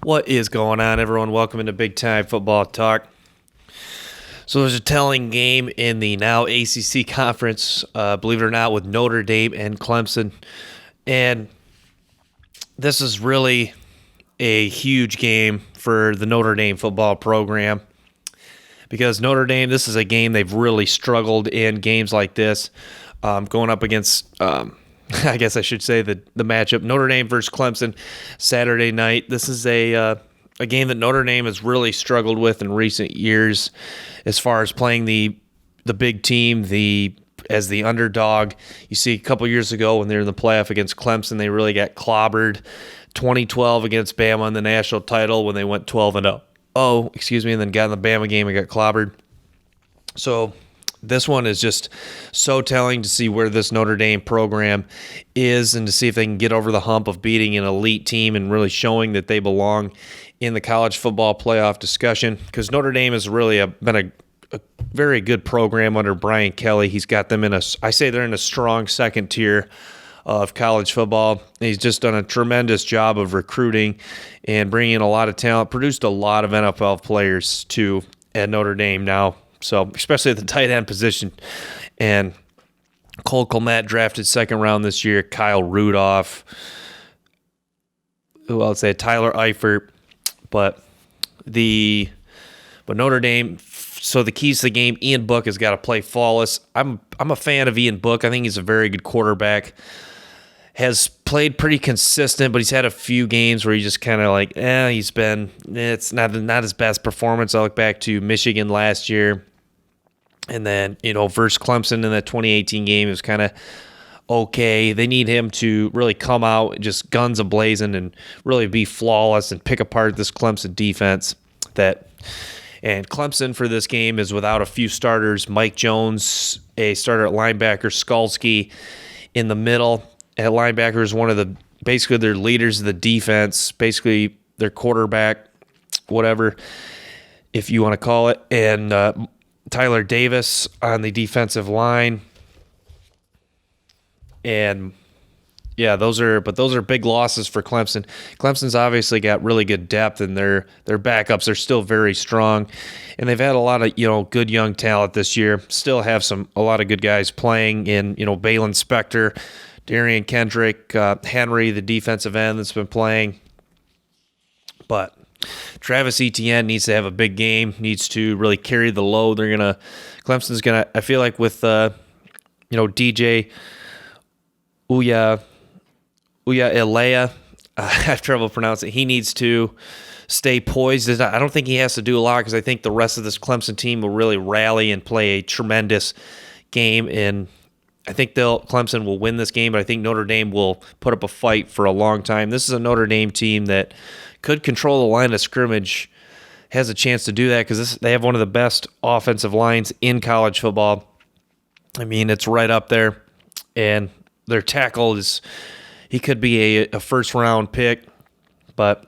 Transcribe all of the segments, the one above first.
What is going on, everyone? Welcome into Big Time Football Talk. So there's a telling game in the now ACC conference, believe it or not, with Notre Dame and Clemson. And this is really a huge game for the Notre Dame football program because Notre Dame, this is a game they've really struggled in games like this, going up against I guess I should say the matchup, Notre Dame versus Clemson, Saturday night. This is a game that Notre Dame has really struggled with in recent years as far as playing the big team, as the underdog. You see a couple years ago when they were in the playoff against Clemson, they really got clobbered. 2012 against Bama in the national title when they went 12-0. And then got in the Bama game and got clobbered. So this one is just so telling to see where this Notre Dame program is and to see if they can get over the hump of beating an elite team and really showing that they belong in the college football playoff discussion, because Notre Dame has really been a very good program under Brian Kelly. He's got them they're in a strong second tier of college football. He's just done a tremendous job of recruiting and bringing in a lot of talent, produced a lot of NFL players too at Notre Dame now. So especially at the tight end position. And Cole Kmet drafted second round this year. Kyle Rudolph. Who else? They had Tyler Eifert. But Notre Dame, so the keys to the game, Ian Book has got to play flawless. I'm a fan of Ian Book. I think he's a very good quarterback. Has played pretty consistent, but he's had a few games where he just kind of it's not his best performance. I look back to Michigan last year. And then, versus Clemson in that 2018 game, it was kind of okay. They need him to really come out just guns a-blazing and really be flawless and pick apart this Clemson defense. And Clemson for this game is without a few starters. Mike Jones, a starter at linebacker, Skalski in the middle. At linebacker is one of basically their leaders of the defense, basically their quarterback, whatever, if you want to call it. And Tyler Davis on the defensive line. And yeah, those are big losses for Clemson. Clemson's obviously got really good depth, and their backups are still very strong. And they've had a lot of good young talent this year. Still have a lot of good guys playing in Balin Spector, Darian Kendrick, Henry, the defensive end that's been playing. But Travis Etienne needs to have a big game, needs to really carry the load. Clemson's going to, I feel like with, DJ Uya I have trouble pronouncing it. He needs to stay poised. I don't think he has to do a lot because I think the rest of this Clemson team will really rally and play a tremendous game. And I think Clemson will win this game, but I think Notre Dame will put up a fight for a long time. This is a Notre Dame team that could control the line of scrimmage, has a chance to do that because they have one of the best offensive lines in college football. I mean, it's right up there. And their tackle he could be a first-round pick. But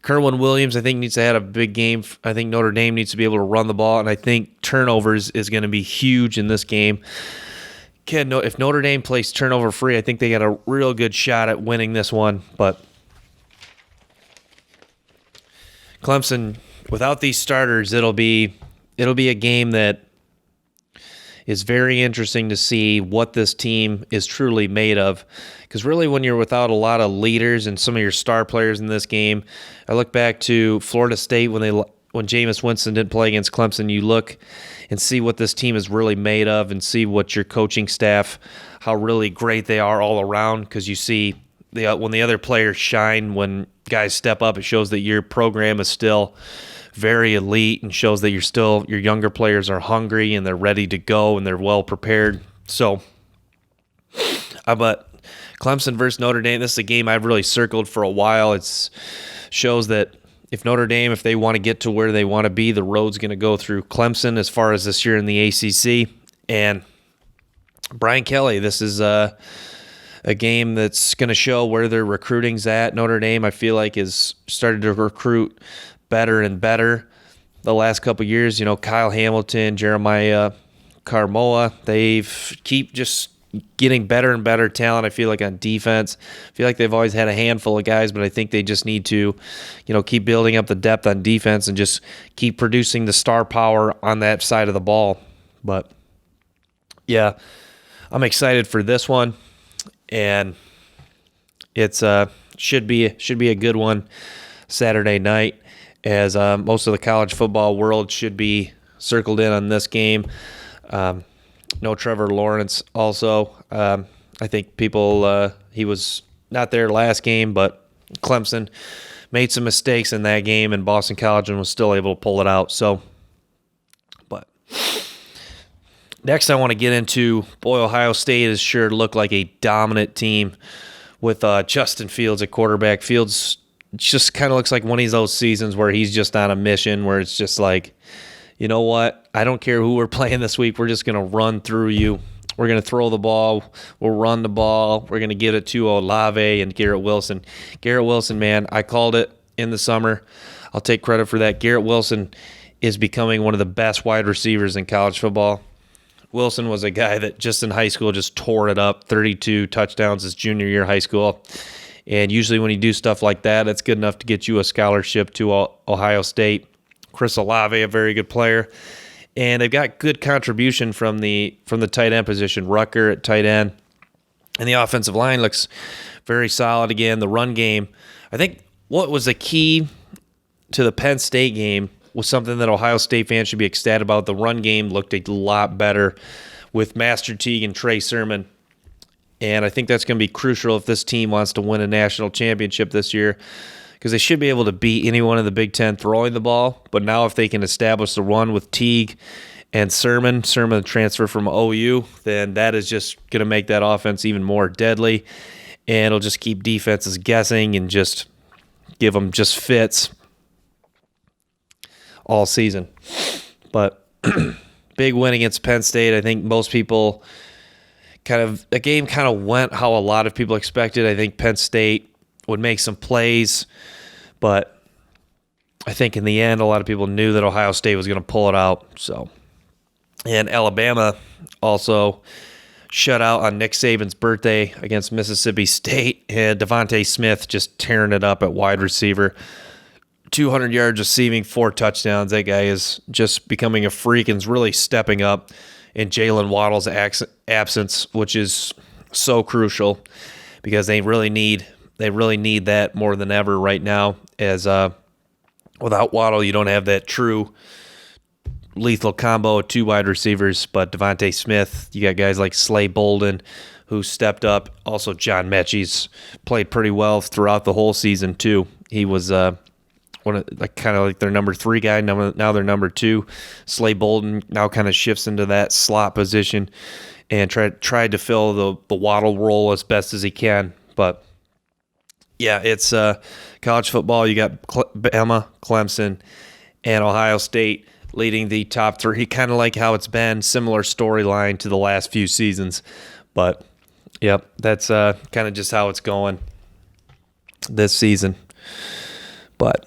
Kerwin Williams, I think, needs to have a big game. I think Notre Dame needs to be able to run the ball, and I think turnovers is going to be huge in this game. If Notre Dame plays turnover-free, I think they got a real good shot at winning this one. But Clemson, without these starters, it'll be a game that is very interesting to see what this team is truly made of. Because really, when you're without a lot of leaders and some of your star players in this game, I look back to Florida State when Jameis Winston didn't play against Clemson. You look and see what this team is really made of, and see what your coaching staff, how really great they are all around. Because you see when the other players shine, when guys step up, it shows that your program is still very elite and shows that your younger players are hungry and they're ready to go and they're well prepared. So, but Clemson versus Notre Dame, this is a game I've really circled for a while. It shows that if Notre Dame, if they want to get to where they want to be, the road's going to go through Clemson as far as this year in the ACC. And Brian Kelly, this is a game that's going to show where their recruiting's at. Notre Dame, I feel like, has started to recruit better and better the last couple of years. Kyle Hamilton, Jeremiah Carmoa, they've keep just getting better and better talent, I feel like, on defense. I feel like they've always had a handful of guys, but I think they just need to, keep building up the depth on defense and just keep producing the star power on that side of the ball. But, yeah, I'm excited for this one, and it's should be a good one Saturday night, as most of the college football world should be circled in on this game. No Trevor Lawrence also. I think people, he was not there last game, but Clemson made some mistakes in that game, and Boston College was still able to pull it out. So, but next I want to get into, boy, Ohio State has sure looked like a dominant team with Justin Fields at quarterback. Fields just kind of looks like one of those seasons where he's just on a mission, where it's just like, you know what? I don't care who we're playing this week. We're just going to run through you. We're going to throw the ball. We'll run the ball. We're going to get it to Olave and Garrett Wilson. Garrett Wilson, man, I called it in the summer. I'll take credit for that. Garrett Wilson is becoming one of the best wide receivers in college football. Wilson was a guy that just in high school just tore it up, 32 touchdowns his junior year of high school. And usually when you do stuff like that, it's good enough to get you a scholarship to Ohio State. Chris Olave, a very good player. And they've got good contribution from the tight end position. Rucker at tight end. And the offensive line looks very solid again. The run game, I think what was the key to the Penn State game was something that Ohio State fans should be ecstatic about. The run game looked a lot better with Master Teague and Trey Sermon. And I think that's going to be crucial if this team wants to win a national championship this year, because they should be able to beat anyone in the Big Ten throwing the ball. But now if they can establish the run with Teague and Sermon the transfer from OU, then that is just going to make that offense even more deadly. And it'll just keep defenses guessing and just give them just fits all season. But big win against Penn State. I think most people the game kind of went how a lot of people expected. I think Penn State would make some plays, but I think in the end, a lot of people knew that Ohio State was going to pull it out. So, and Alabama also shut out on Nick Saban's birthday against Mississippi State, and Devontae Smith just tearing it up at wide receiver. 200 yards receiving, 4 touchdowns. That guy is just becoming a freak and is really stepping up in Jalen Waddle's absence, which is so crucial because they really need that more than ever right now, as without Waddle, you don't have that true lethal combo of 2 wide receivers. But Devontae Smith, you got guys like Slay Bolden who stepped up. Also, John Mechie's played pretty well throughout the whole season too. He was kind of like their number 3 guy. Now they're number 2. Slay Bolden now kind of shifts into that slot position and tried to fill the Waddle role as best as he can. But yeah, it's college football. You got Bama, Clemson, and Ohio State leading the top 3. Kind of like how it's been, similar storyline to the last few seasons. But yep, that's kind of just how it's going this season. But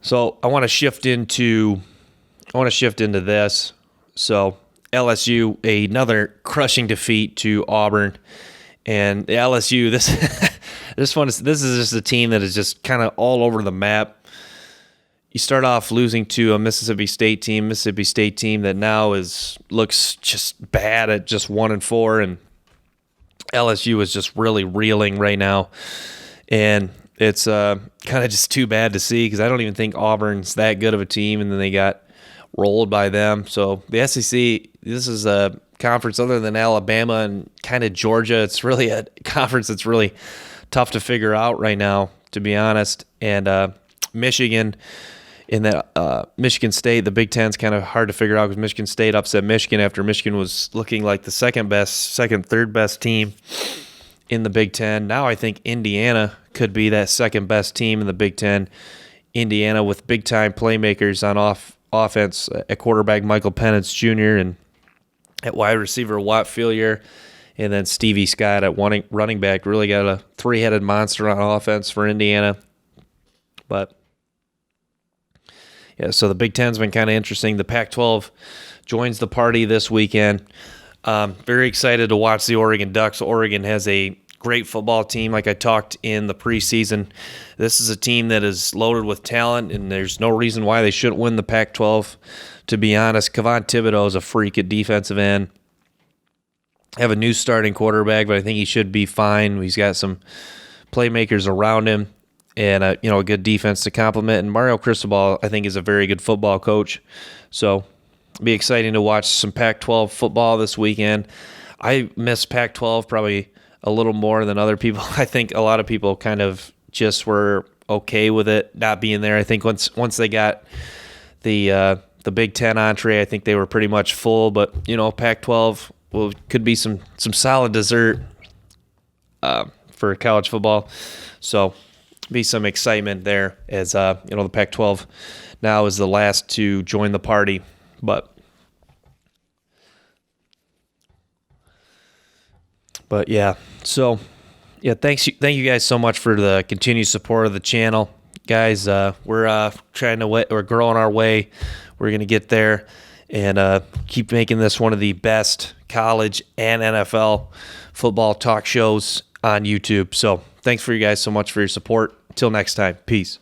so I want to shift into this. So LSU, another crushing defeat to Auburn, and the LSU this this is just a team that is just kind of all over the map. You start off losing to a Mississippi State team that now looks just bad at just 1-4, and LSU is just really reeling right now, and it's kind of just too bad to see because I don't even think Auburn's that good of a team, and then they got rolled by them. So the SEC, this is a conference other than Alabama and kind of Georgia. It's really a conference that's really tough to figure out right now, to be honest. And Michigan, in that Michigan State, the Big Ten's kind of hard to figure out because Michigan State upset Michigan after Michigan was looking like the third best team in the Big Ten. Now I think Indiana could be that second best team in the Big Ten. Indiana with big time playmakers on offense at quarterback Michael Penix Jr. and at wide receiver Watt Fillier, and then Stevie Scott at running back. Really got a 3-headed monster on offense for Indiana. But Yeah, so the Big Ten's been kind of interesting. The Pac-12 joins the party this weekend. Very excited to watch the Oregon Ducks. Oregon has a great football team, like I talked in the preseason. This is a team that is loaded with talent, and there's no reason why they shouldn't win the Pac-12, to be honest. Kayvon Thibodeau is a freak at defensive end. Have a new starting quarterback, but I think he should be fine. He's got some playmakers around him and a good defense to complement. And Mario Cristobal, I think, is a very good football coach. So it'll be exciting to watch some Pac-12 football this weekend. I miss Pac-12 probably a little more than other people. I think a lot of people kind of just were okay with it not being there. I think once they got the Big Ten entree, I think they were pretty much full. But Pac-12 could be some solid dessert for college football. So be some excitement there as the Pac-12 now is the last to join the party. But yeah, so yeah, thank you guys so much for the continued support of the channel, guys. We're growing our way. We're gonna get there and keep making this one of the best college and NFL football talk shows on YouTube. So thanks for you guys so much for your support. Till next time, peace.